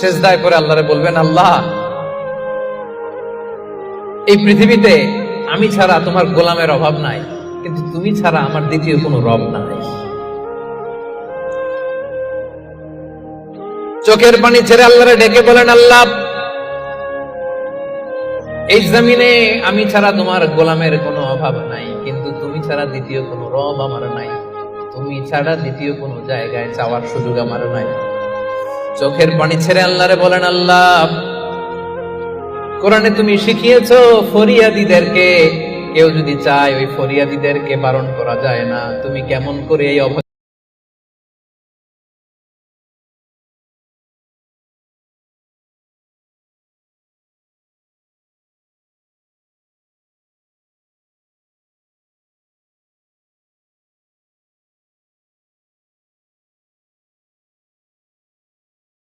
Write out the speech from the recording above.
সিজদায় পড়ে আল্লাহরে বলবেন, আল্লাহ, এই পৃথিবীতে আমি ছাড়া তোমার গোলামের অভাব নাই, কিন্তু তুমি ছাড়া আমার দ্বিতীয় কোনো রব নাই। চোখের পানি ছেড়ে আল্লাহরে ডেকে বলেন, আল্লাহ, এই জমিনে আমি ছাড়া তোমার গোলামের কোনো অভাব নাই, কিন্তু তুমি ছাড়া দ্বিতীয় কোনো রব আমার নাই, তুমি ছাড়া দ্বিতীয় কোনো জায়গায় চাওয়ার সুযোগ আমার নাই। চোখের পানি ছেড়ে আল্লাহরে বলেন, আল্লাহ, কোরআনে তুমি শিখিয়েছো ফরিয়াদীদেরকে কেউ যদি চায় ওই ফরিয়াদীদেরকে বারণ করা যায় না, তুমি কেমন করে এই